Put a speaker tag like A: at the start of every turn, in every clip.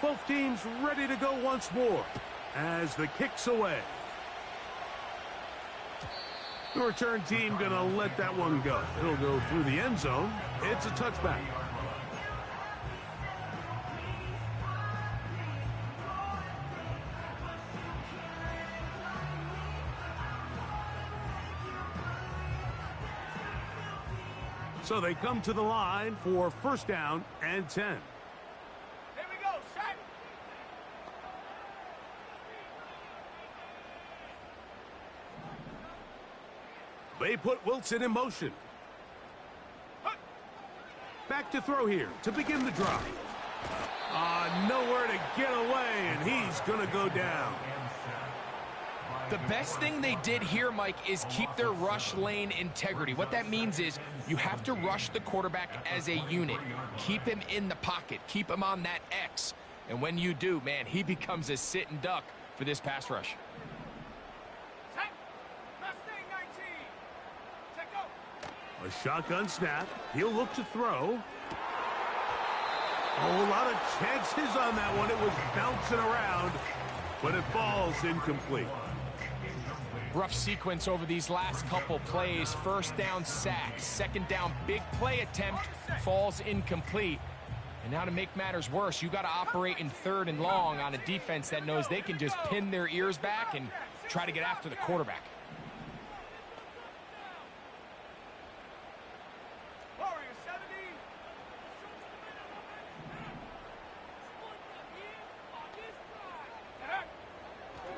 A: Both teams ready to go once more as the kick's away. The return team going to let that one go. It'll go through the end zone. It's a touchback. So they come to the line for first down and 10.
B: Here we go, set.
A: They put Wilson in motion. Back to throw here to begin the drive. Nowhere to get away, and he's going to go down.
C: The best thing they did here, Mike, is keep their rush lane integrity. What that means is you have to rush the quarterback as a unit. Keep him in the pocket. Keep him on that X. And when you do, man, he becomes a sit and duck for this pass rush.
A: A shotgun snap. He'll look to throw. Oh, a lot of chances on that one. It was bouncing around, but it falls incomplete.
C: Rough sequence over these last couple plays. First down sack. Second down big play attempt falls incomplete. And now to make matters worse, you got to operate in third and long on a defense that knows they can just pin their ears back and try to get after the quarterback.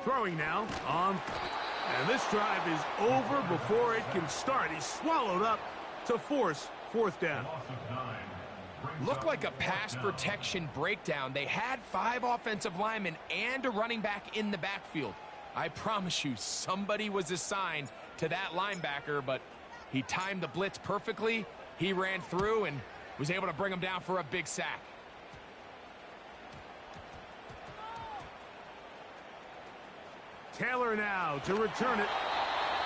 A: Throwing now on, and this drive is over before it can start. He's swallowed up to force fourth down.
C: Looked like a pass protection breakdown. They had 5 offensive linemen and a running back in the backfield. I promise you, somebody was assigned to that linebacker, but he timed the blitz perfectly. He ran through and was able to bring him down for a big sack.
A: Taylor now to return it,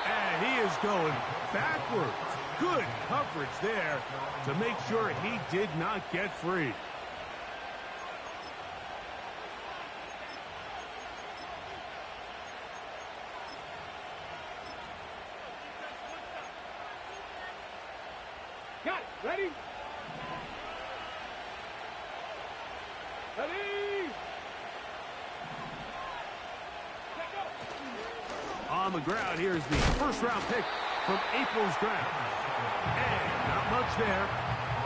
A: and he is going backwards. Good coverage there to make sure he did not get free.
B: Got it. Ready? Ready?
A: On the ground, here's the first-round pick from April's draft. And not much there.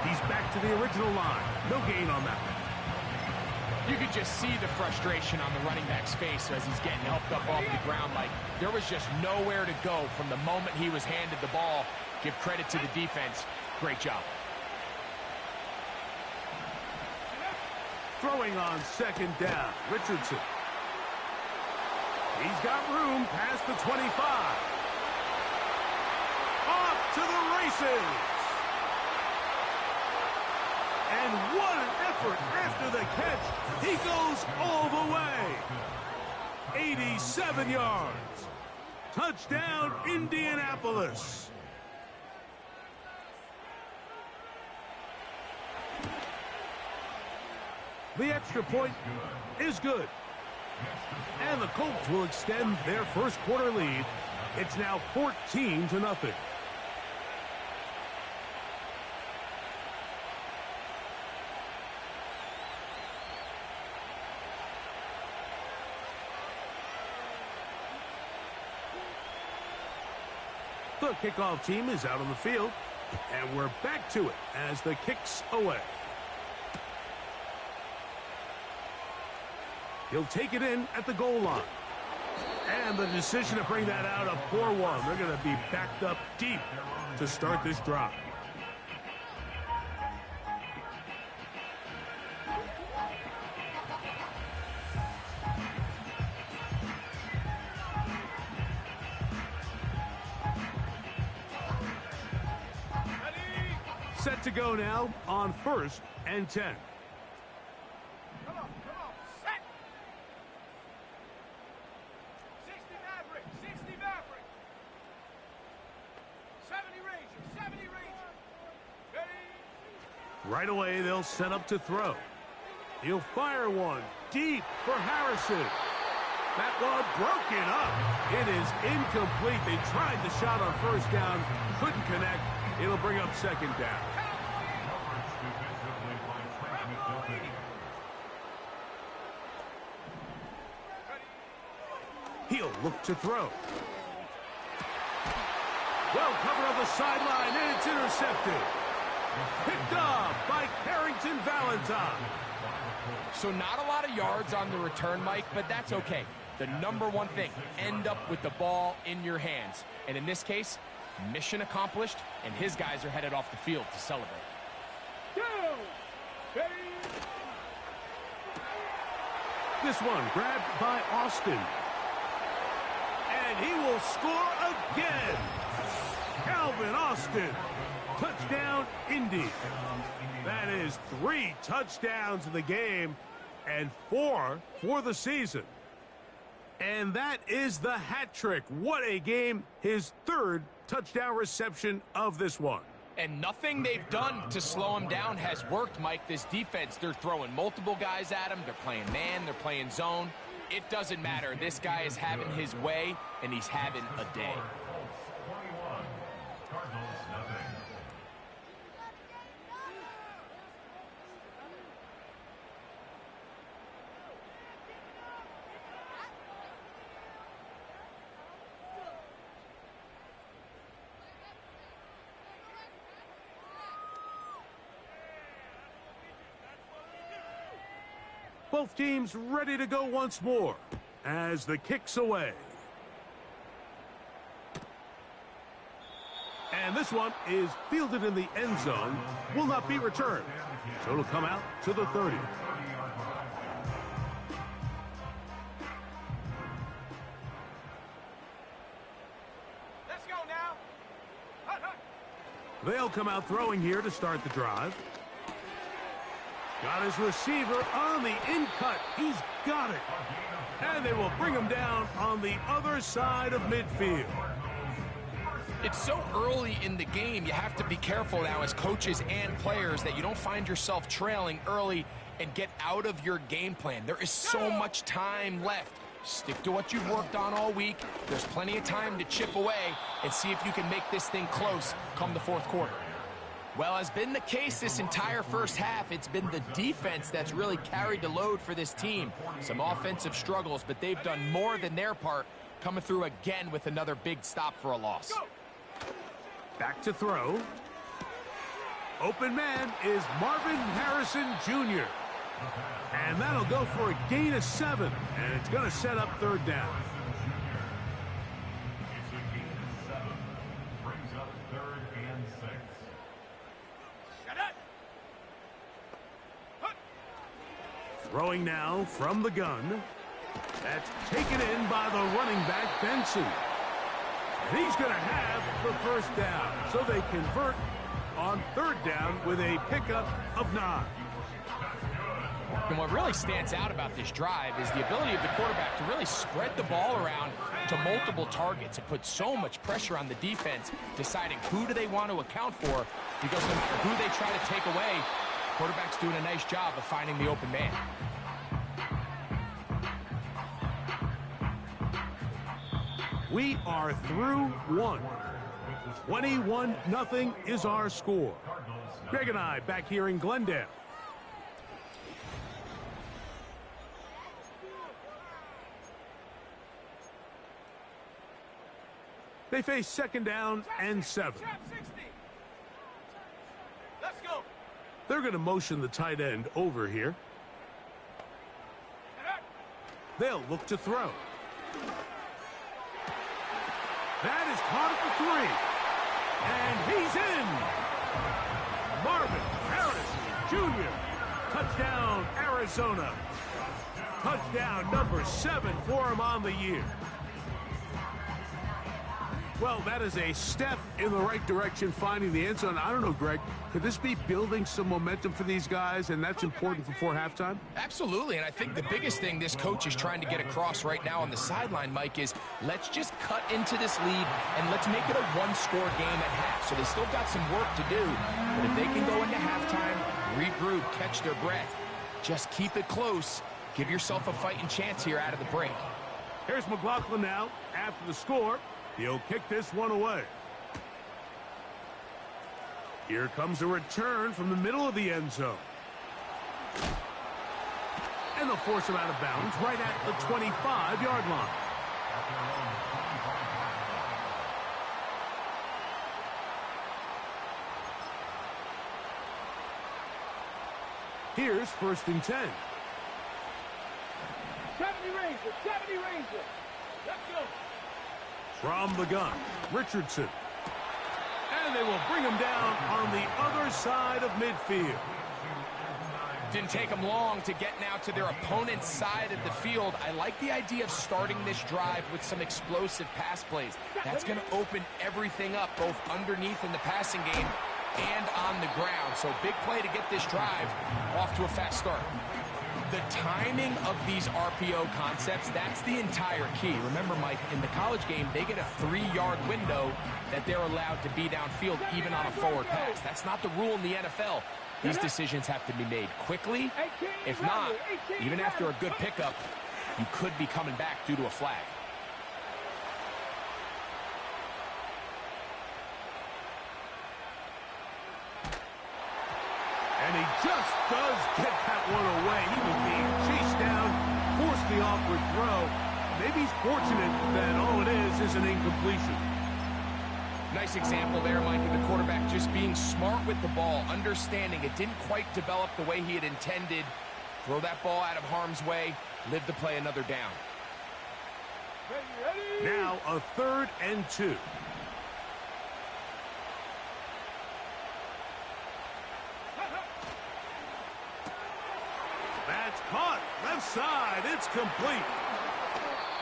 A: He's back to the original line. No gain on that one.
C: You could just see the frustration on the running back's face as he's getting helped up off the ground. Like, there was just nowhere to go from the moment he was handed the ball. Give credit to the defense. Great job.
A: Throwing on second down, Richardson. He's got room past the 25. Off to the races. And what an effort after the catch. He goes all the way. 87 yards. Touchdown, Indianapolis. The extra point is good. And the Colts will extend their first quarter lead. It's now 14-0. The kickoff team is out on the field, and we're back to it as the kick's away. He'll take it in at the goal line. And the decision to bring that out, a poor one. They're going to be backed up deep to start this drive. Set to go now on 1st and 10. Right away, they'll set up to throw. He'll fire one deep for Harrison. That one broken up. It is incomplete. They tried the shot on first down, couldn't connect. It'll bring up second down. He'll look to throw. Well covered on the sideline, and it's intercepted. Picked off by Carrington Valentine.
C: So not a lot of yards on the return, Mike, but that's okay. The number one thing, end up with the ball in your hands. And in this case, mission accomplished, and his guys are headed off the field to celebrate.
A: This one grabbed by Austin. And he will score again. Calvin Austin. Touchdown, Indy. That is 3 touchdowns in the game and 4 for the season. And that is the hat trick. What a game. His 3rd touchdown reception of this one.
C: And nothing they've done to slow him down has worked, Mike. This defense, they're throwing multiple guys at him. They're playing man. They're playing zone. It doesn't matter. This guy is having his way, and he's having a day.
A: Both teams ready to go once more as the kick's away. And this one is fielded in the end zone, will not be returned. So it'll come out to the 30.
B: Let's go now. Hut, hut.
A: They'll come out throwing here to start the drive. Got his receiver on the in-cut. He's got it. And they will bring him down on the other side of midfield.
C: It's so early in the game, you have to be careful now as coaches and players that you don't find yourself trailing early and get out of your game plan. There is so much time left. Stick to what you've worked on all week. There's plenty of time to chip away and see if you can make this thing close come the 4th quarter. Well, has been the case this entire first half. It's been the defense that's really carried the load for this team. Some offensive struggles, but they've done more than their part, coming through again with another big stop for a loss.
A: Back to throw. Open man is Marvin Harrison Jr. And that'll go for a gain of 7. And it's going to set up 3rd down. Throwing now from the gun. That's taken in by the running back, Benson. And he's going to have the 1st down. So they convert on 3rd down with a pickup of 9.
C: And what really stands out about this drive is the ability of the quarterback to really spread the ball around to multiple targets. It puts so much pressure on the defense, deciding who do they want to account for, because no matter who they try to take away, quarterback's doing a nice job of finding the open man.
A: We are through 1. 21-0 is our score. Greg and I back here in Glendale. They face 2nd down and 7.
B: Let's go.
A: They're going to motion the tight end over here. They'll look to throw. That is caught at the 3. And he's in. Marvin Harrison Jr. Touchdown, Arizona. Touchdown number 7 for him on the year. Well, that is a step in the right direction, finding the end zone. I don't know, Greg, could this be building some momentum for these guys, and that's important before halftime?
C: Absolutely, and I think the biggest thing this coach is trying to get across right now on the sideline, Mike, is let's just cut into this lead and let's make it a 1-score game at half. So they still got some work to do, but if they can go into halftime, regroup, catch their breath, Just keep it close. Give yourself a fighting chance here out of the break.
A: Here's McLaughlin now. After the score, he'll kick this one away. Here comes a return from the middle of the end zone. And they'll force him out of bounds right at the 25-yard line. Here's 1st and 10.
B: 70 Ranger, 70 Ranger. Let's go.
A: From the gun, Richardson. And they will bring him down on the other side of midfield.
C: Didn't take them long to get now to their opponent's side of the field. I like the idea of starting this drive with some explosive pass plays. That's going to open everything up, both underneath in the passing game and on the ground. So big play to get this drive off to a fast start. The timing of these RPO concepts, that's the entire key. Remember, Mike, in the college game, they get a 3-yard window that they're allowed to be downfield, even on a forward pass. That's not the rule in the NFL. These decisions have to be made quickly. If not, even after a good pickup, you could be coming back due to a flag.
A: And he just does get that one away. He was being chased down, forced the awkward throw. Maybe he's fortunate that all it is an incompletion.
C: Nice example there, Mike, of the quarterback just being smart with the ball, understanding it didn't quite develop the way he had intended. Throw that ball out of harm's way, live to play another down.
A: Now a 3rd and 2. That's caught. Left side. It's complete.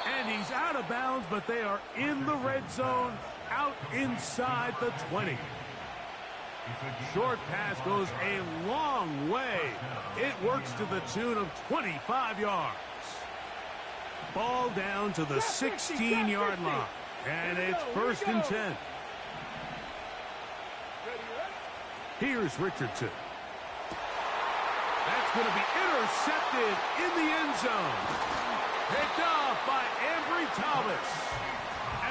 A: And he's out of bounds, but they are in the red zone, out inside the 20. Short pass goes a long way. It works to the tune of 25 yards. Ball down to the 16-yard line. And it's 1st and 10. Here's Richardson. That's going to be intercepted in the end zone. Picked off by Ambry Thomas.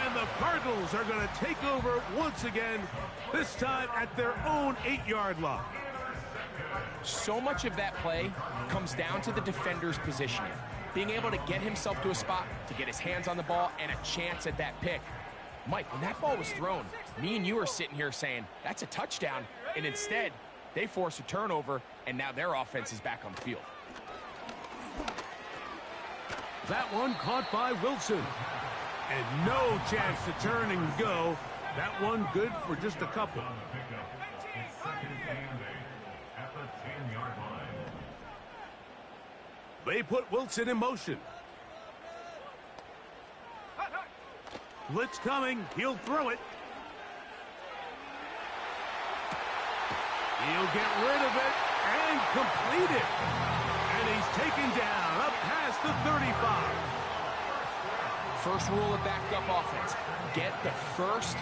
A: And the Cardinals are going to take over once again, this time at their own 8-yard line.
C: So much of that play comes down to the defender's positioning. Being able to get himself to a spot, to get his hands on the ball, and a chance at that pick. Mike, when that ball was thrown, me and you are sitting here saying, that's a touchdown. And instead, they force a turnover, and now their offense is back on the field.
A: That one caught by Wilson. And no chance to turn and go. That one good for just a couple. They put Wilson in motion. Blitz coming. He'll throw it. He'll get rid of it and complete it. And he's taken down up past the 35.
C: First rule of backed up offense, get the first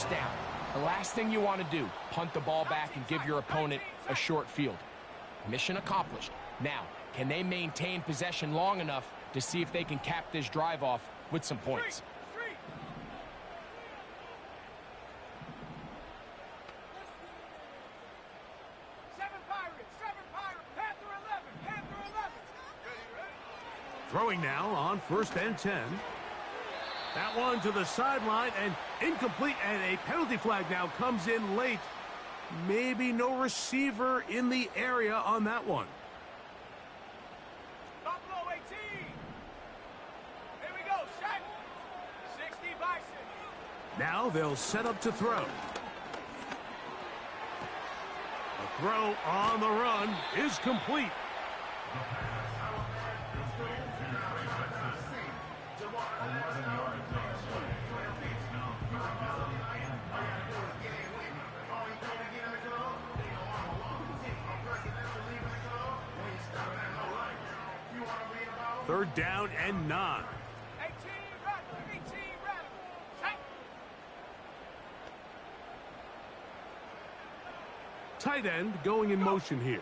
C: down. The last thing you want to do, punt the ball back and give your opponent a short field. Mission accomplished. Now, can they maintain possession long enough to see if they can cap this drive off with some points?
A: Throwing now on 1st and 10. That one to the sideline and incomplete, and a penalty flag now comes in late. Maybe no receiver in the area on that one.
B: Buffalo 18. Here we go, set. 60 Bison.
A: Now they'll set up to throw. The throw on the run is complete. Third down and 9.
B: 18 Radical.
A: Tight end going in motion here.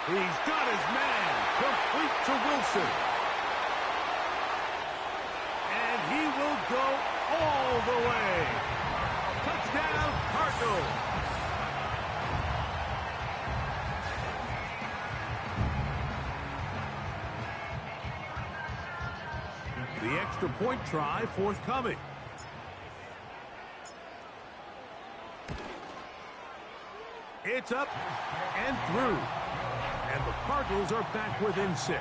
A: He's got his man. Complete to Wilson. And he will go all the way. Touchdown, Cardinals. The extra point try forthcoming. It's up and through. And the Cardinals are back within 6.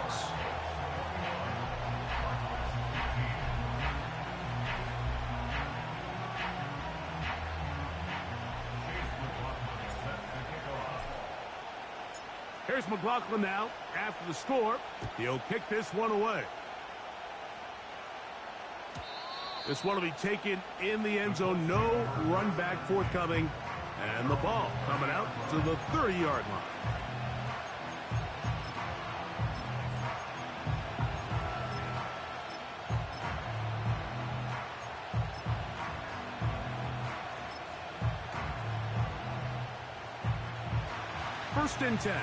A: Here's McLaughlin now after the score. He'll kick this one away. This one will be taken in the end zone. No run back forthcoming. And the ball coming out to the 30-yard line. First and 10.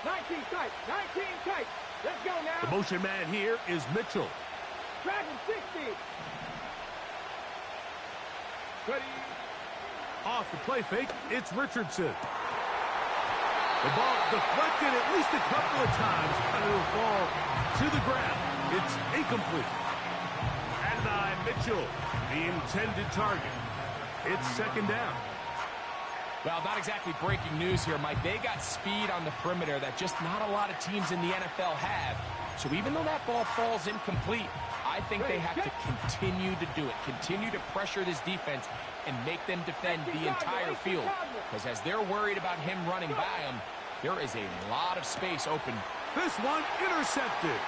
B: 19 tight. 19 tight. Let's go now.
A: The motion man here is Mitchell.
B: Dragon 60. Ready.
A: Off the play fake, it's Richardson. The ball deflected at least a couple of times, and it'll fall to the ground. It's incomplete. Adonai Mitchell, the intended target. It's second down.
C: Well, not exactly breaking news here, Mike. They got speed on the perimeter that just not a lot of teams in the NFL have. So even though that ball falls incomplete, I think they have to continue to do it. Continue to pressure this defense and make them defend the entire field. Because as they're worried about him running by them, there is a lot of space open.
A: This one intercepted.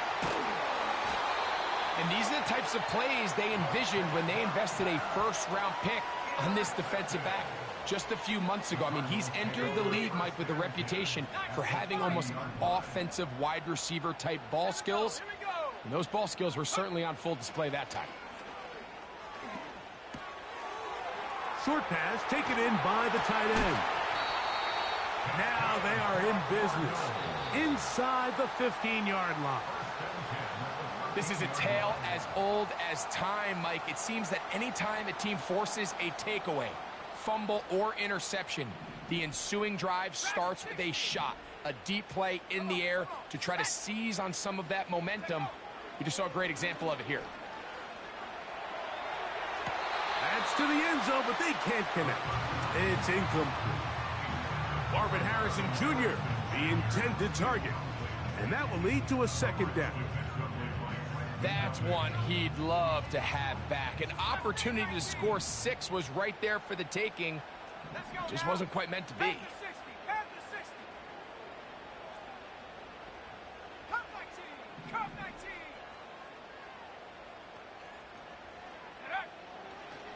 C: And these are the types of plays they envisioned when they invested a first-round pick on this defensive back just a few months ago. I mean, he's entered the league, Mike, with a reputation for having almost offensive wide receiver type ball skills. And those ball skills were certainly on full display that time.
A: Short pass taken in by the tight end. Now they are in business inside the 15-yard line.
C: This is a tale as old as time, Mike. It seems that anytime a team forces a takeaway, fumble, or interception, the ensuing drive starts with a shot, a deep play in the air to try to seize on some of that momentum. You just saw a great example of it here.
A: That's to the end zone, but they can't connect. It's incomplete. Marvin Harrison Jr., the intended target. And that will lead to a second down.
C: That's one he'd love to have back. An opportunity to score 6 was right there for the taking. Just wasn't quite meant to be.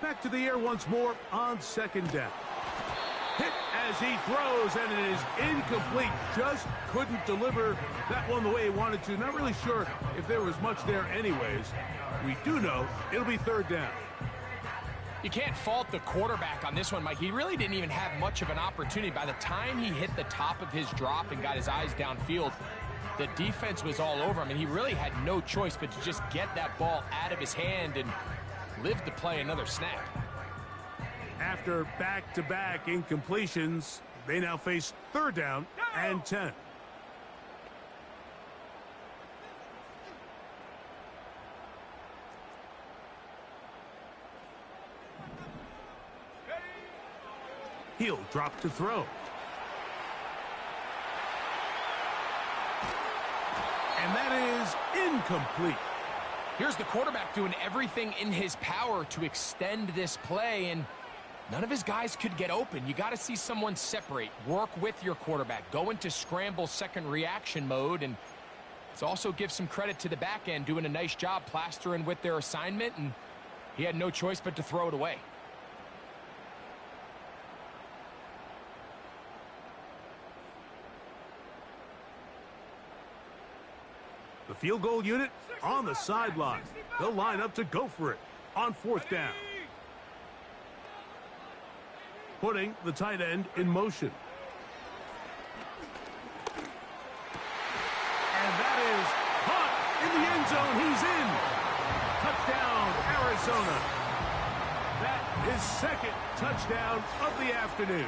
A: Back to the air once more on second down. Hit as he throws, and it is incomplete. Just couldn't deliver that one the way he wanted to. Not really sure if there was much there anyways. We do know it'll be third down.
C: You can't fault the quarterback on this one, Mike. He really didn't even have much of an opportunity. By the time he hit the top of his drop and got his eyes downfield, the defense was all over him, and he really had no choice but to just get that ball out of his hand and live to play another snap.
A: After back-to-back incompletions, they now face third down and 10. He'll drop to throw. And that is incomplete.
C: Here's the quarterback doing everything in his power to extend this play, and none of his guys could get open. You got to see someone separate, work with your quarterback, go into scramble second reaction mode, and let's also give some credit to the back end doing a nice job plastering with their assignment, and he had no choice but to throw it away.
A: The field goal unit on the sideline. They'll line up to go for it on fourth down. Putting the tight end in motion. Arizona. That is second touchdown of the afternoon.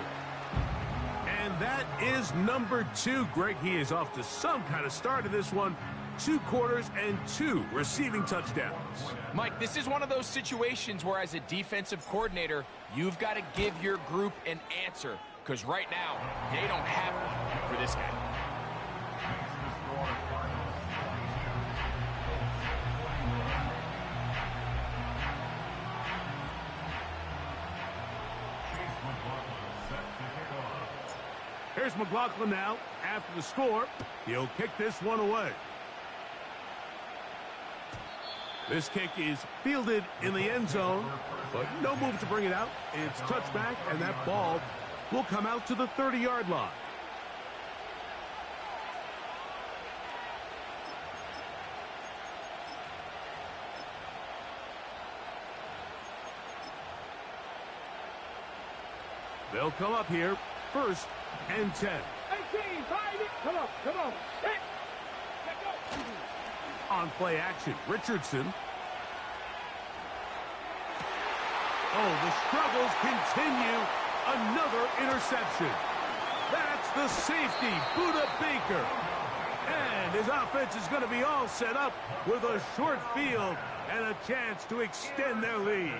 A: And that is number 2. Greg, he is off to some kind of start in this one. 2 quarters and 2 receiving touchdowns.
C: Mike, this is one of those situations where as a defensive coordinator, you've got to give your group an answer, because right now, they don't have one for this guy.
A: Here's McLaughlin now. After the score, he'll kick this one away. This kick is fielded in the end zone, but no move to bring it out. It's touchback, and that ball will come out to the 30-yard line. They'll come up here, 1st and 10.
B: 18, find it. Come on, come on. Hit. Let go.
A: On play action, Richardson. Oh, the struggles continue. Another interception. That's the safety, Buda Baker. And his offense is going to be all set up with a short field and a chance to extend their lead.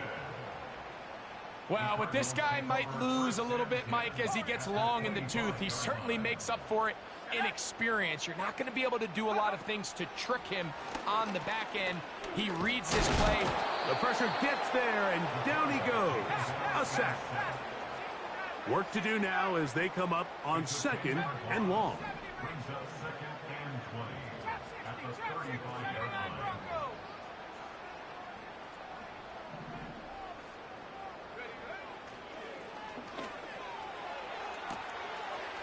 C: Well, but this guy might lose a little bit, Mike, as he gets long in the tooth. He certainly makes up for it in experience. You're not going to be able to do a lot of things to trick him on the back end. He reads this play.
A: The pressure gets there, and down he goes. A sack. Work to do now as they come up on 2nd and long.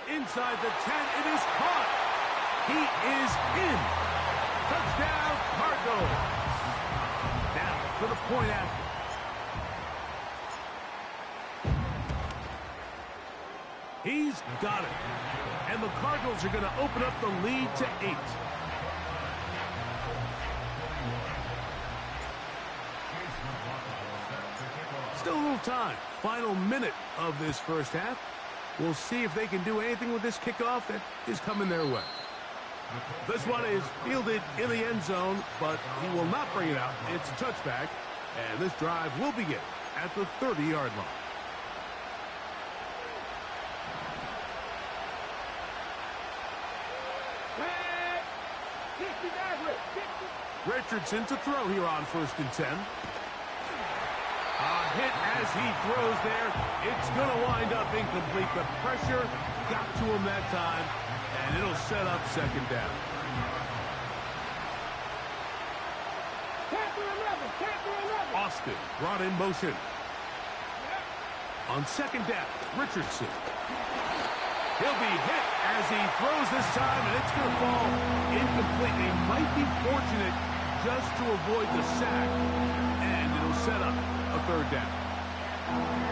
A: Inside the 10, it is caught. He is in. Touchdown, Cardinals. Now for the point after. He's got it. And the Cardinals are going to open up the lead to 8. Still a little time. Final minute of this first half. We'll see if they can do anything with this kickoff that is coming their way. This one is fielded in the end zone, but he will not bring it out. It's a touchback, and this drive will begin at the 30-yard line. Richardson to throw here on 1st and 10. A hit as he throws there. It's going to wind up incomplete. The pressure got to him that time, and it'll set up 2nd down. Austin brought in motion. On 2nd down, Richardson. He'll be hit as he throws this time, and it's going to fall incomplete. He might be fortunate just to avoid the sack, and it'll set up a 3rd down.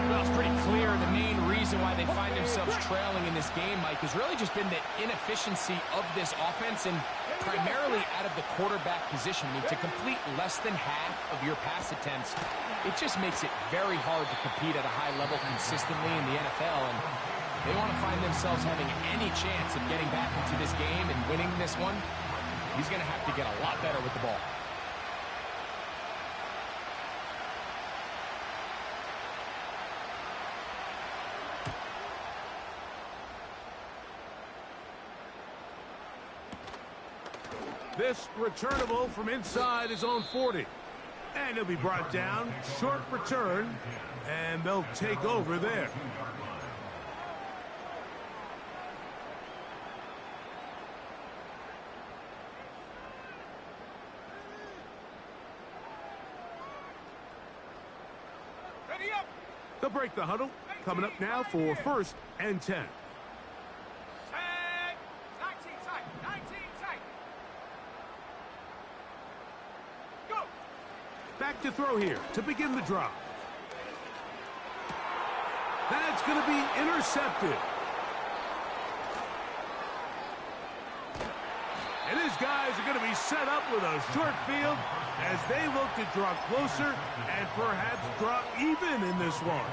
C: Well, it's pretty clear the main reason why they find themselves trailing in this game, Mike, has really just been the inefficiency of this offense and primarily out of the quarterback position. I mean, to complete less than half of your pass attempts, it just makes it very hard to compete at a high level consistently in the NFL. And they want to find themselves having any chance of getting back into this game and winning this one. He's going to have to get a lot better with the ball.
A: This returnable from inside his own 40. And he'll be brought down. Short return. And they'll take over there.
B: Ready up.
A: They'll break the huddle. Coming up now for 1st and 10.
B: Set. 19 tight. 19 tight. Go.
A: Back to throw here to begin the drive. That's going to be intercepted. And his guys are going to be set up with a short field as they look to draw closer and perhaps draw even in this one.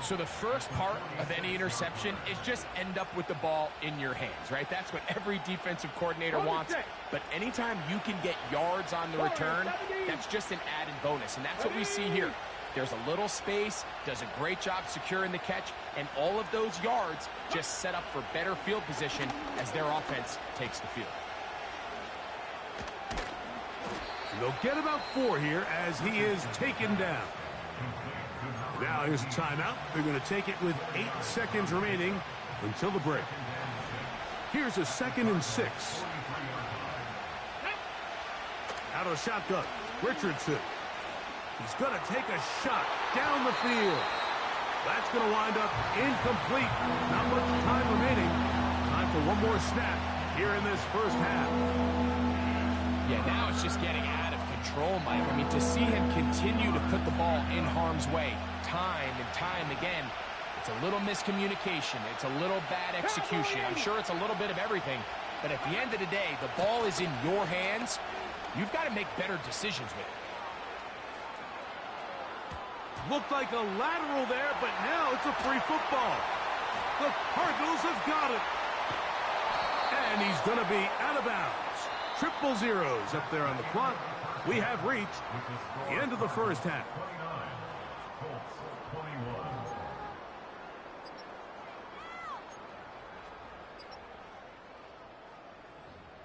C: So the first part of any interception is just end up with the ball in your hands, right? That's what every defensive coordinator wants. But anytime you can get yards on the return, that's just an added bonus. And that's what we see here. There's a little space, does a great job securing the catch, and all of those yards just set up for better field position as their offense takes the field.
A: And they'll get about 4 here as he is taken down. Now here's a timeout. They're going to take it with 8 seconds remaining until the break. Here's a 2nd and 6. Out of the shotgun, Richardson. He's going to take a shot down the field. That's going to wind up incomplete. Not much time remaining. Time for one more snap here in this first half.
C: Yeah, now it's just getting out of control, Mike. I mean, to see him continue to put the ball in harm's way time and time again, it's a little miscommunication. It's a little bad execution. I'm sure it's a little bit of everything. But at the end of the day, the ball is in your hands. You've got to make better decisions with it.
A: Looked like a lateral there, but now it's a free football. The Cardinals have got it. And he's going to be out of bounds. 0-0 up there on the clock. We have reached the end of the first half.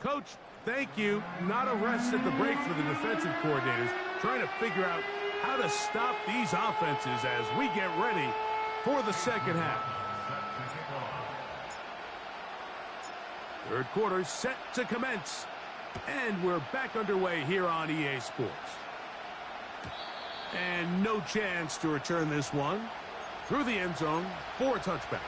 A: Coach, thank you. Not a rest at the break for the defensive coordinators, trying to figure out how to stop these offenses as we get ready for the second half. Third quarter set to commence. And we're back underway here on EA Sports. And no chance to return this one. Through the end zone for a touchback.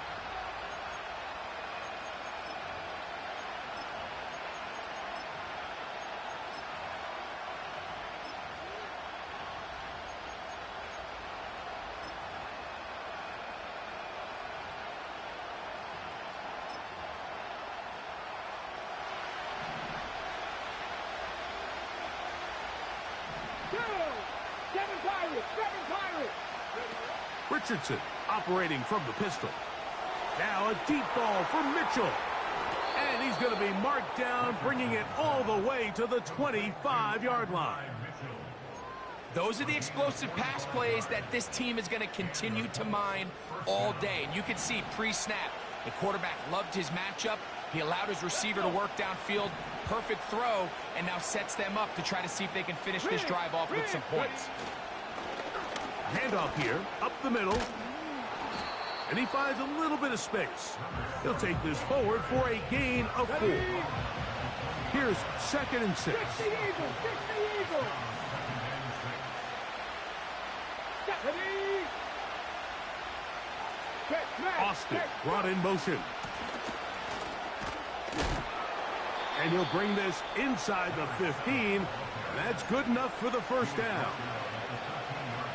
A: Richardson operating from the pistol. Now a deep ball for Mitchell. And he's going to be marked down, bringing it all the way to the 25-yard line.
C: Those are the explosive pass plays that this team is going to continue to mine all day. And you can see pre-snap, the quarterback loved his matchup. He allowed his receiver to work downfield. Perfect throw, and now sets them up to try to see if they can finish this drive off with some points.
A: Handoff here, up the middle. And he finds a little bit of space. He'll take this forward for a gain of 4. Here's 2nd and 6. Austin brought in motion. And he'll bring this inside the 15. And that's good enough for the first down.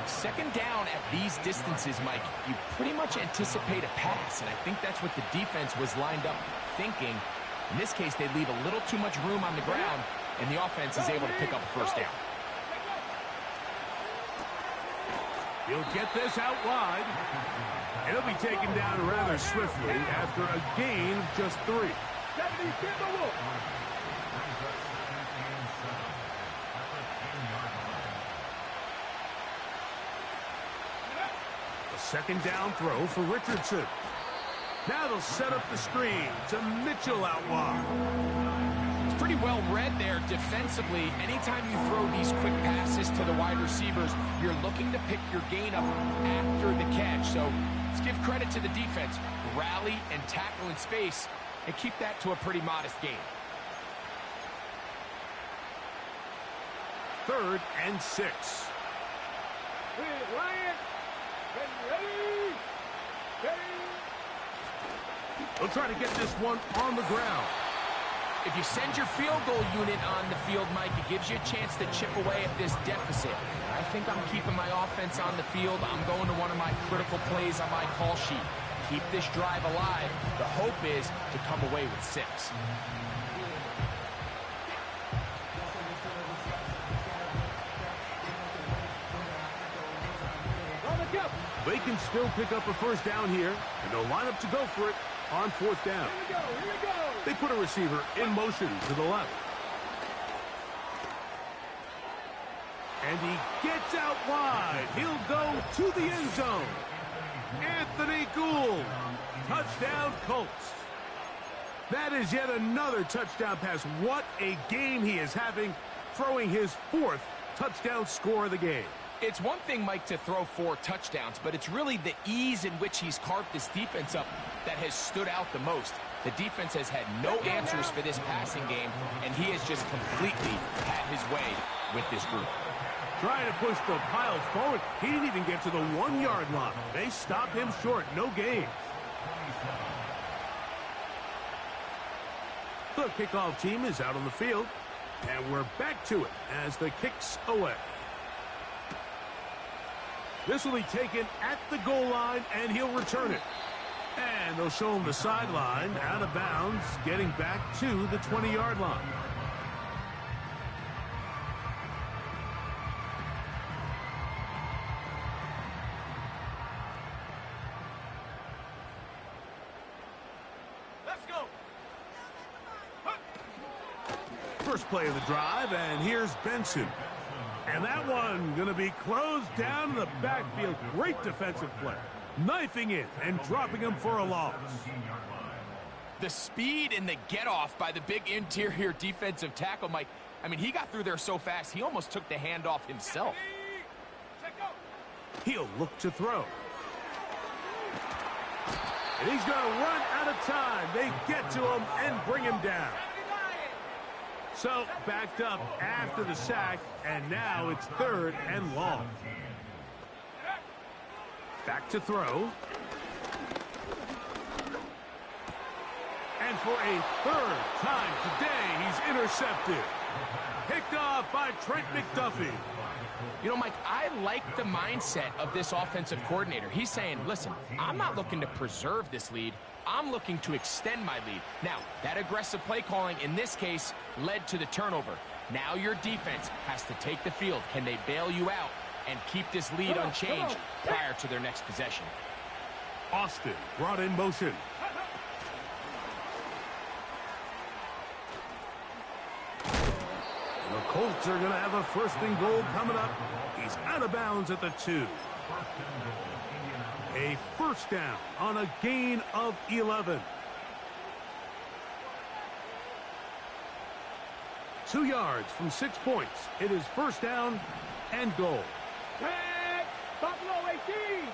C: Second down at these distances, Mike, you pretty much anticipate a pass, and I think that's what the defense was lined up thinking. In this case, they leave a little too much room on the ground, and the offense is able to pick up a first down.
A: He'll get this out wide. And he'll be taken down rather swiftly after a gain of just 3. Second down throw for Richardson. Now they'll set up the screen to Mitchell out wide.
C: It's pretty well read there defensively. Anytime you throw these quick passes to the wide receivers, you're looking to pick your gain up after the catch. So let's give credit to the defense. Rally and tackle in space and keep that to a pretty modest gain.
A: 3rd and 6. They'll try to get this one on the ground.
C: If you send your field goal unit on the field, Mike, it gives you a chance to chip away at this deficit. I think I'm keeping my offense on the field. I'm going to one of my critical plays on my call sheet. keep this drive alive. The hope is to come away with 6.
A: They can still pick up a first down here, and they'll line up to go for it on 4th down.
B: Here we go.
A: They put a receiver in motion to the left. And he gets out wide. He'll go to the end zone. Anthony Gould. Touchdown, Colts. That is yet another touchdown pass. What a game he is having, throwing his 4th touchdown score of the game.
C: It's one thing, Mike, to throw 4 touchdowns, but it's really the ease in which he's carved this defense up that has stood out the most. The defense has had no answers for this passing game, and he has just completely had his way with this group.
A: Trying to push the pile forward. He didn't even get to the 1-yard line. They stopped him short. No gain. The kickoff team is out on the field, and we're back to it as the kick's away. This will be taken at the goal line, and he'll return it. And they'll show him the sideline, out of bounds, getting back to the 20-yard line.
B: Let's go.
A: First play of the drive, and here's Benson. And that one going to be closed down in the backfield. Great defensive play. Knifing in and dropping him for a loss.
C: The speed and the get-off by the big interior defensive tackle, Mike. I mean, he got through there so fast, he almost took the handoff himself.
A: He'll look to throw. And he's going to run out of time. They get to him and bring him down. So, backed up after the sack, and now it's 3rd and long. Back to throw. And for a 3rd time today, he's intercepted. Picked off by Trent McDuffie.
C: You know, Mike, I like the mindset of this offensive coordinator. He's saying, listen, I'm not looking to preserve this lead. I'm looking to extend my lead. Now, that aggressive play calling in this case led to the turnover. Now your defense has to take the field. Can they bail you out and keep this lead unchanged prior to their next possession?
A: Austin brought in motion. And the Colts are going to have a 1st and goal coming up. He's out of bounds at the 2. A 1st down on a gain of 11. 2 yards from 6 points. It is 1st down and goal.
B: Buffalo 18.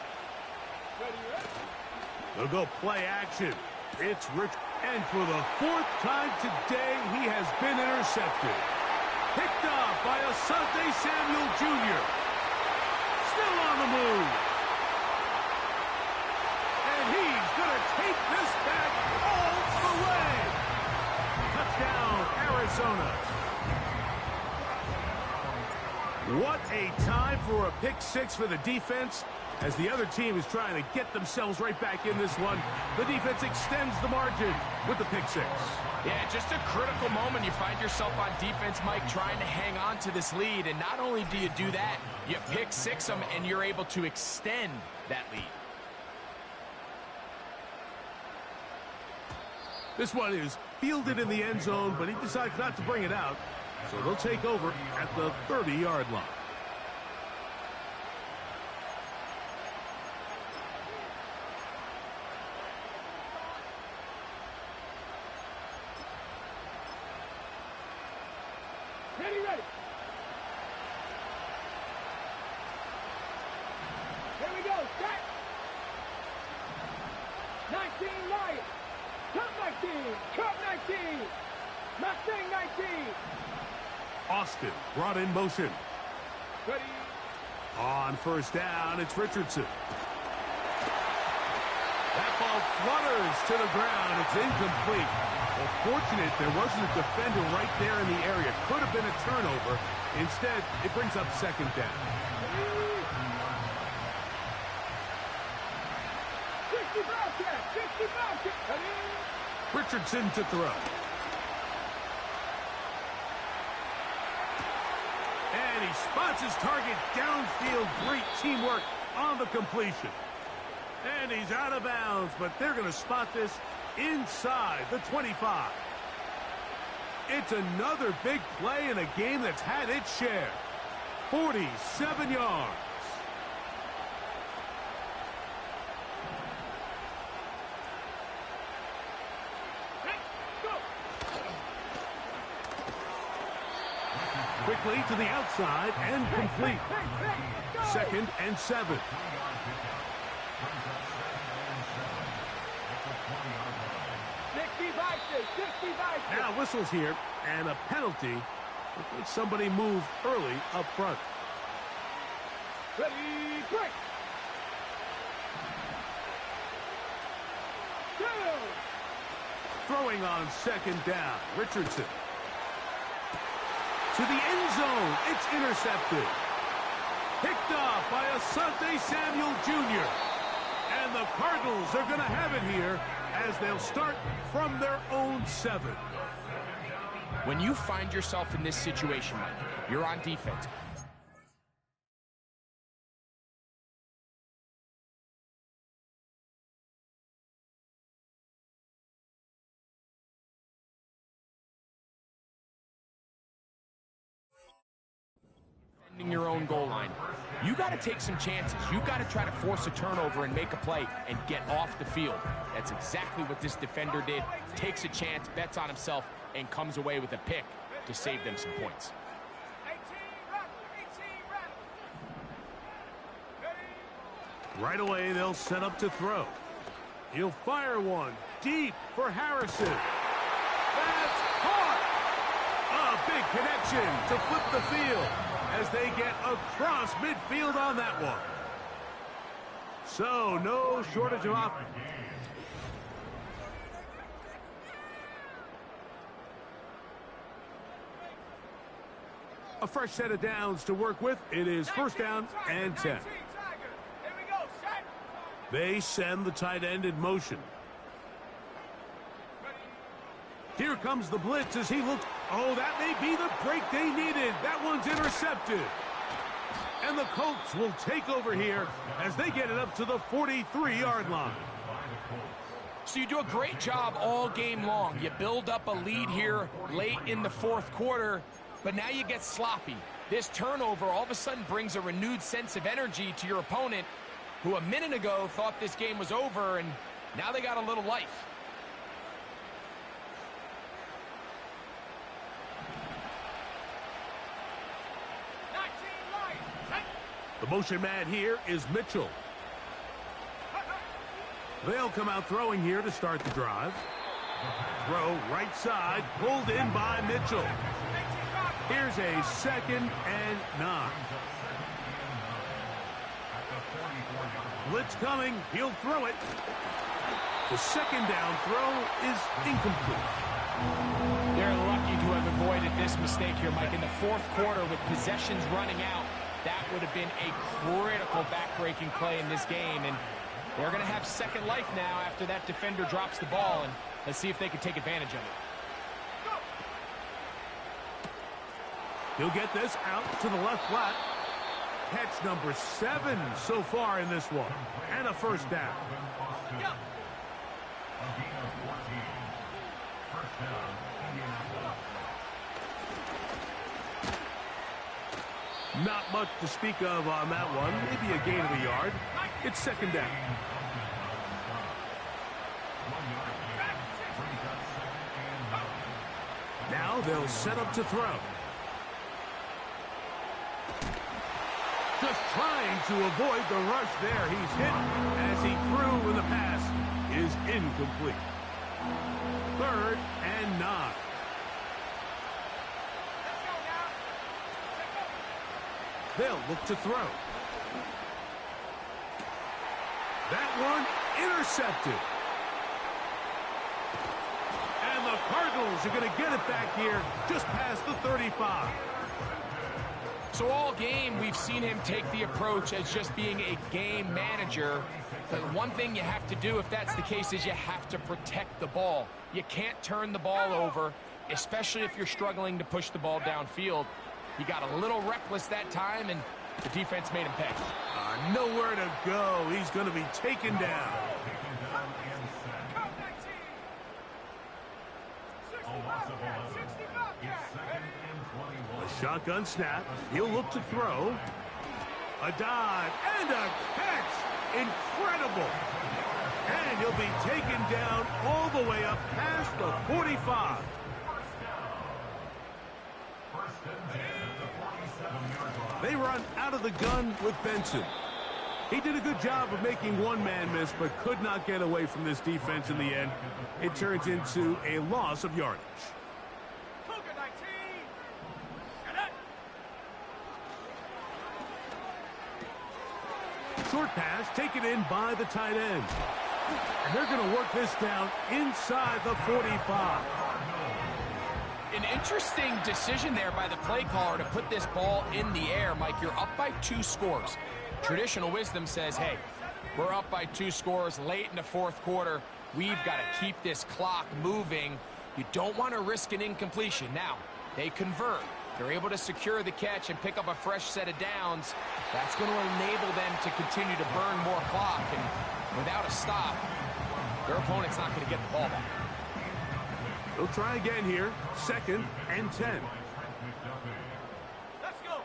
A: They'll go play action. It's Rich. And for the 4th time today, he has been intercepted. Picked off by Asante Samuel Jr. Still on the move. And he's going to take this back all the way. Touchdown, Arizona. What a time for a pick 6 for the defense. As the other team is trying to get themselves right back in this one, the defense extends the margin with the pick 6.
C: Yeah, just a critical moment. You find yourself on defense, Mike, trying to hang on to this lead. And not only do you do that, you pick 6 them, and you're able to extend that lead.
A: This one is fielded in the end zone, but he decides not to bring it out. So they'll take over at the 30-yard line.
B: Ready. Here we go. Set. 19 Lions. Top 19. Top 19. Mustang 19.
A: Austin brought in motion.
B: Ready.
A: On 1st down, it's Richardson. That ball flutters to the ground. It's incomplete. Well, fortunate there wasn't a defender right there in the area. Could have been a turnover. Instead, it brings up 2nd down.
B: 60 Browncat.
A: Richardson to throw. And he spots his target downfield. Great teamwork on the completion. And he's out of bounds, but they're going to spot this inside the 25. It's another big play in a game that's had its share. 47 yards. Quickly to the outside and complete. 2nd and 7. Now whistles here, and a penalty. Looks like somebody moved early up front.
B: Ready, break.
A: Throwing on 2nd down. Richardson. To the end zone. It's intercepted. Picked off by Asante Samuel Jr. And the Cardinals are going to have it here as they'll start from their own 7.
C: When you find yourself in this situation, Mike, you're on defense. Defending your own goal line. You got to take some chances. You got to try to force a turnover and make a play and get off the field. That's exactly what this defender did. Takes a chance, bets on himself, and comes away with a pick to save them some points.
B: 18,
A: Right away, they'll set up to throw. He'll fire one deep for Harrison. That's caught! A big connection to flip the field as they get across midfield on that one. So, no shortage of offense. A fresh set of downs to work with. It is 1st down and 10. They send the tight end in motion. Here comes the blitz as he looks. Oh, that may be the break they needed. That one's intercepted. And the Colts will take over here as they get it up to the 43-yard line.
C: So you do a great job all game long. You build up a lead here late in the 4th quarter, but now you get sloppy. This turnover all of a sudden brings a renewed sense of energy to your opponent, who a minute ago thought this game was over, and now they got a little life.
A: The motion man here is Mitchell. They'll come out throwing here to start the drive. Throw right side, pulled in by Mitchell. Here's a 2nd and 9. Blitz coming. He'll throw it. The 2nd down throw is incomplete.
C: They're lucky to have avoided this mistake here, Mike. In the 4th quarter with possessions running out, that would have been a critical back-breaking play in this game. And they're going to have second life now after that defender drops the ball. And let's see if they can take advantage of it.
A: He'll get this out to the left flat. Catch number 7 so far in this one. And a 1st down. Not much to speak of on that one. Maybe a gain of a yard. It's 2nd down. Now they'll set up to throw. Just trying to avoid the rush there. He's hit as he threw, and the pass is incomplete. 3rd and 9. They'll look to throw. That one intercepted. And the Cardinals are going to get it back here just past the 35.
C: So all game, we've seen him take the approach as just being a game manager. The one thing you have to do if that's the case is you have to protect the ball. You can't turn the ball over, especially if you're struggling to push the ball downfield. He got a little reckless that time, and the defense made him pay.
A: Nowhere to go. He's going to be taken down. A shotgun snap. He'll look to throw. A dive and a catch. Incredible. And he'll be taken down all the way up past the 45. They run out of the gun with Benson. He did a good job of making one man miss, but could not get away from this defense in the end. It turns into a loss of yardage. Short pass taken in by the tight end. And they're going to work this down inside the 45.
C: An interesting decision there by the play caller to put this ball in the air. Mike, you're up by 2 scores. Traditional wisdom says, hey, we're up by 2 scores late in the fourth quarter. We've got to keep this clock moving. You don't want to risk an incompletion. Now, they convert. They're able to secure the catch and pick up a fresh set of downs. That's going to enable them to continue to burn more clock. And without a stop, their opponent's not going to get the ball back.
A: They'll try again here. 2nd and 10.
B: Let's go.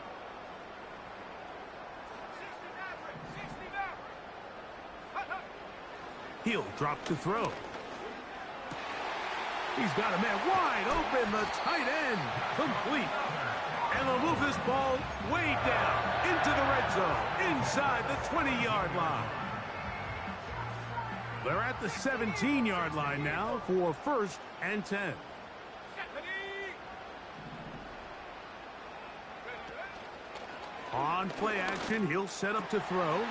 B: 60
A: He'll drop to throw. He's got a man wide open. The tight end complete. And they'll move this ball way down into the red zone inside the 20-yard line. They're at the 17-yard line now for 1st and 10. On play action, he'll set up to throw.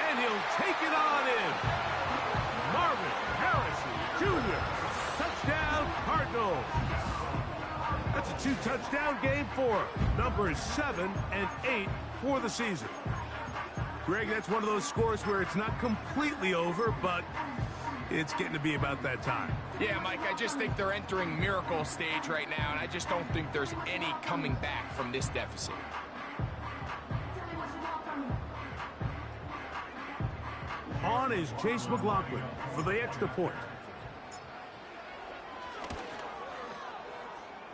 A: And he'll take it on in. Marvin Harrison Jr. Touchdown, Cardinals. That's a 2-touchdown game for numbers 7 and 8 for the season. Greg, that's one of those scores where it's not completely over, but it's getting to be about that time.
C: Yeah, Mike, I just think they're entering miracle stage right now, and I just don't think there's any coming back from this deficit.
A: On is Chase McLaughlin for the extra point.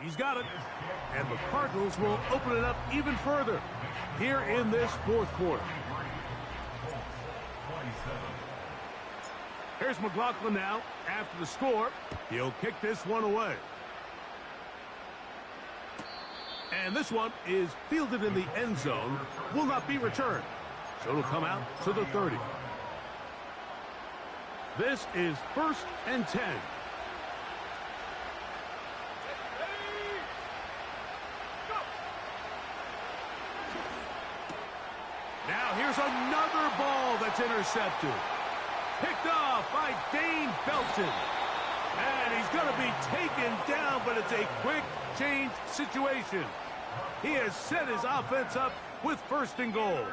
A: He's got it. And the Cardinals will open it up even further here in this fourth quarter. Here's McLaughlin now after the score. He'll kick this one away. And this one is fielded in the end zone. Will not be returned. So it'll come out to the 30. This is 1st and 10. Now here's another ball that's intercepted. Picked off by Dane Belton. And he's going to be taken down, but it's a quick change situation. He has set his offense up with 1st and goal.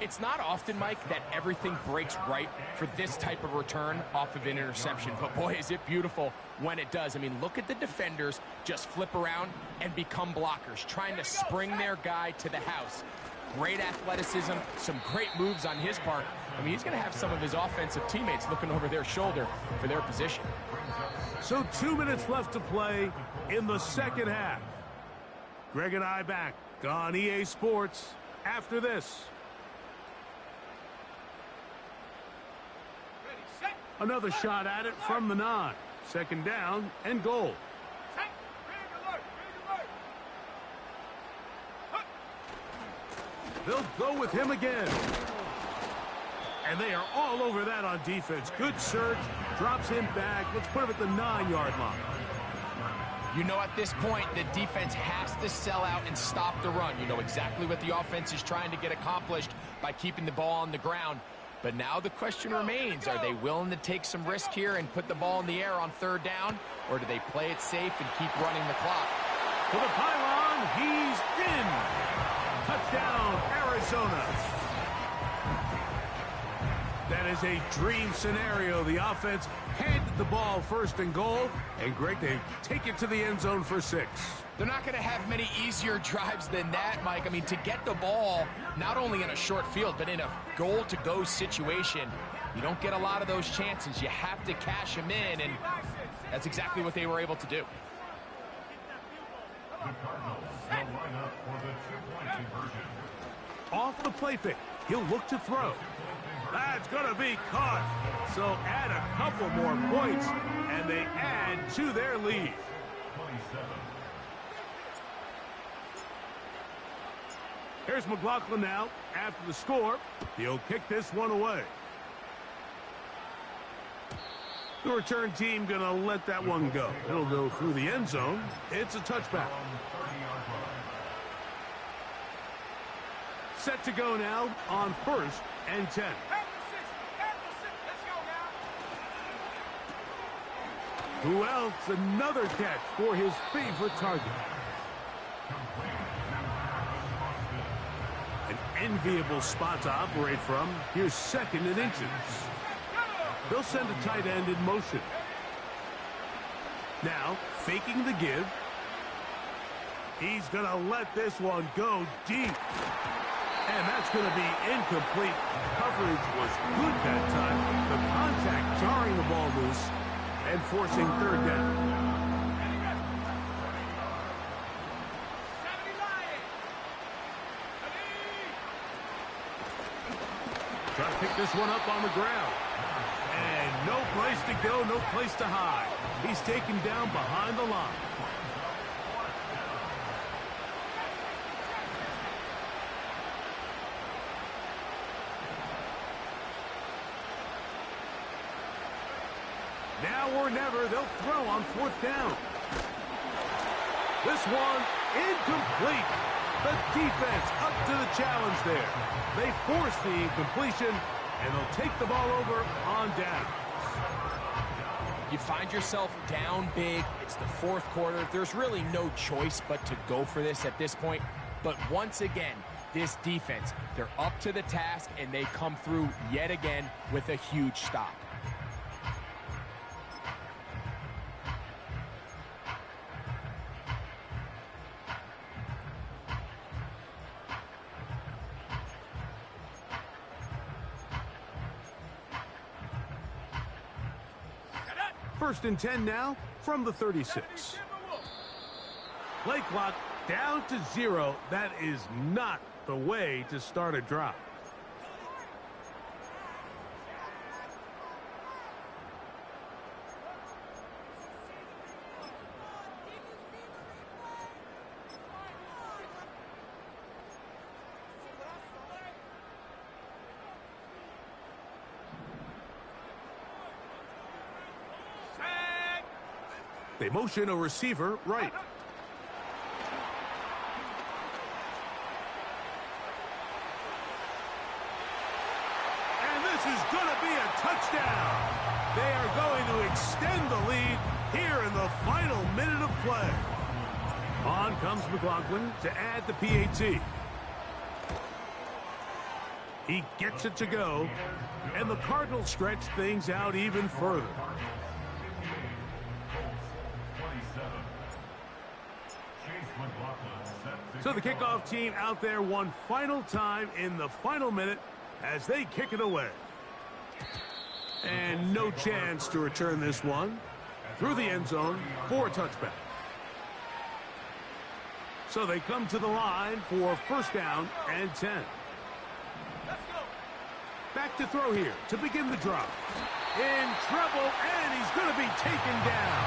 C: It's not often, Mike, that everything breaks right for this type of return off of an interception. But, boy, is it beautiful when it does. I mean, look at the defenders just flip around and become blockers, trying to spring their guy to the house. Great athleticism, some great moves on his part. I mean, he's going to have some of his offensive teammates looking over their shoulder for their position.
A: So 2 minutes left to play in the second half. Greg and I back on EA Sports after this. Another shot at it from the 9. 2nd down and goal. They'll go with him again. And they are all over that on defense. Good search. Drops him back. Let's put him at the 9-yard line.
C: You know, at this point, the defense has to sell out and stop the run. You know exactly what the offense is trying to get accomplished by keeping the ball on the ground. But now the question remains, are they willing to take some risk here and put the ball in the air on 3rd down? Or do they play it safe and keep running the clock?
A: To the pylon, he's in. Touchdown, Arizona. That is a dream scenario. The offense handed the ball first and goal, and Greg, they take it to the end zone for 6.
C: They're not going to have many easier drives than that, Mike. I mean, to get the ball, not only in a short field, but in a goal-to-go situation, you don't get a lot of those chances. You have to cash them in, and that's exactly what they were able to do.
A: Off the play fake, he'll look to throw. That's going to be caught. So add a couple more points, and they add to their lead. Here's McLaughlin now. After the score, he'll kick this one away. The return team going to let that one go. It'll go through the end zone. It's a touchback. Set to go now on 1st and 10. Who else? Another catch for his favorite target. An enviable spot to operate from. Here's 2nd and inches. They'll send a tight end in motion. Now, faking the give. He's going to let this one go deep. And that's going to be incomplete. Coverage was good that time. The contact jarring the ball loose and forcing 3rd down. Trying to pick this one up on the ground. And no place to go, no place to hide. He's taken down behind the line. Now or never, they'll throw on 4th down. This one incomplete. The defense up to the challenge there. They force the incompletion, and they'll take the ball over on down.
C: You find yourself down big. It's the 4th quarter. There's really no choice but to go for this at this point. But once again, this defense, they're up to the task, and they come through yet again with a huge stop.
A: First and 10 now from the 36. Play clock down to 0. That is not the way to start a drive. They motion a receiver right. And this is going to be a touchdown. They are going to extend the lead here in the final minute of play. On comes McLaughlin to add the PAT. He gets it to go, and the Cardinals stretch things out even further. So the kickoff team out there one final time in the final minute as they kick it away. And no chance to return this one through the end zone for a touchback. So they come to the line for 1st down and 10. Back to throw here to begin the drive. In trouble, and he's going to be taken down.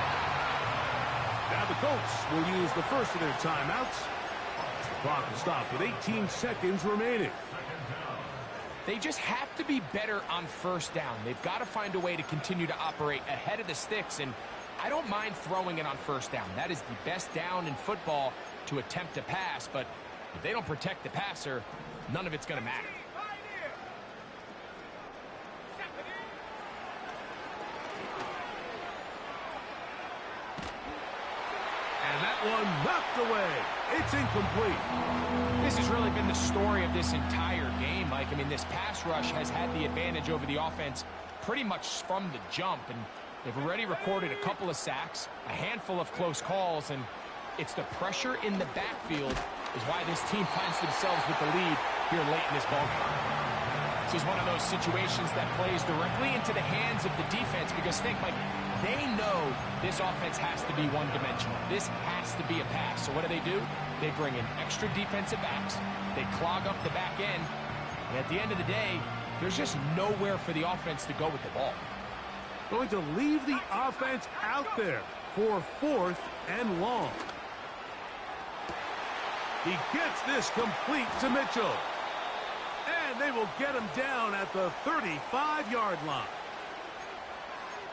A: Now the Colts will use the first of their timeouts. The clock will stop with 18 seconds remaining.
C: They just have to be better on 1st down. They've got to find a way to continue to operate ahead of the sticks, and I don't mind throwing it on 1st down. That is the best down in football to attempt to pass, but if they don't protect the passer, none of it's going to matter.
A: And that one knocked away. It's incomplete.
C: This has really been the story of this entire game, Mike. I mean, this pass rush has had the advantage over the offense pretty much from the jump, and they've already recorded a couple of sacks, a handful of close calls, and it's the pressure in the backfield is why this team finds themselves with the lead here late in this ballgame. This is one of those situations that plays directly into the hands of the defense because think, Mike, they know this offense has to be one-dimensional. This has to be a pass. So what do? They bring in extra defensive backs. They clog up the back end. And at the end of the day, there's just nowhere for the offense to go with the ball.
A: Going to leave the offense out there for 4th and long. He gets this complete to Mitchell. And they will get him down at the 35-yard line.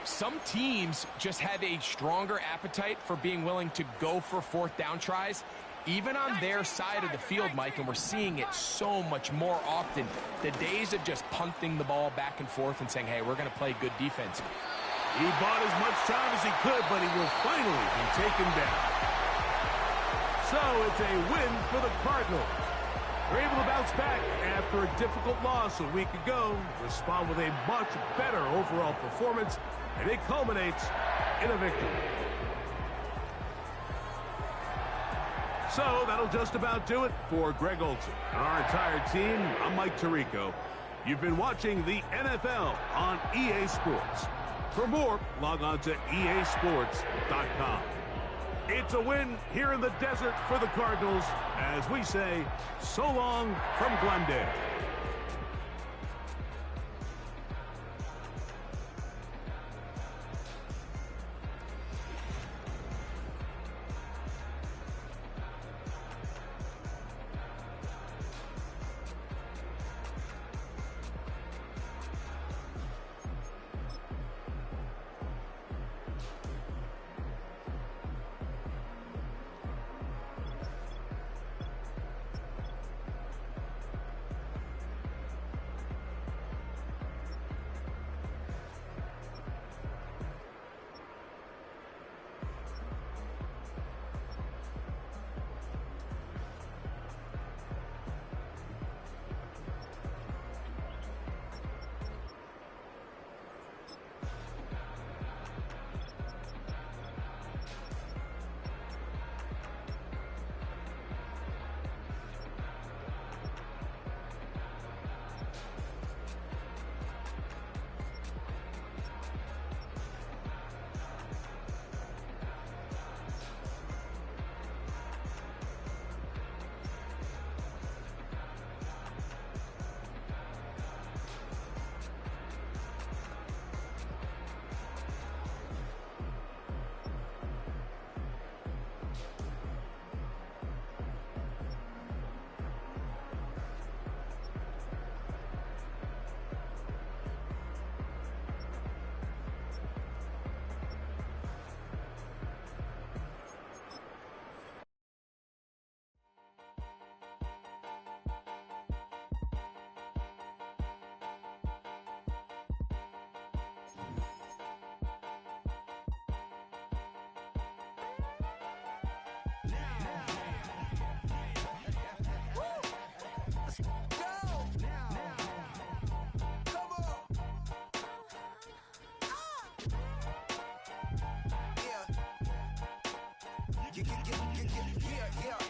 C: Some teams just have a stronger appetite for being willing to go for 4th down tries, even on their side of the field, Mike, and we're seeing it so much more often. The days of just punting the ball back and forth and saying, hey, we're going to play good defense.
A: He bought as much time as he could, but he will finally be taken down. So it's a win for the Cardinals. They're able to bounce back after a difficult loss a week ago, respond with a much better overall performance, and it culminates in a victory. So that'll just about do it for Greg Olsen and our entire team. I'm Mike Tirico. You've been watching the NFL on EA Sports. For more, log on to easports.com. It's a win here in the desert for the Cardinals as we say so long from Glendale.
D: Yeah.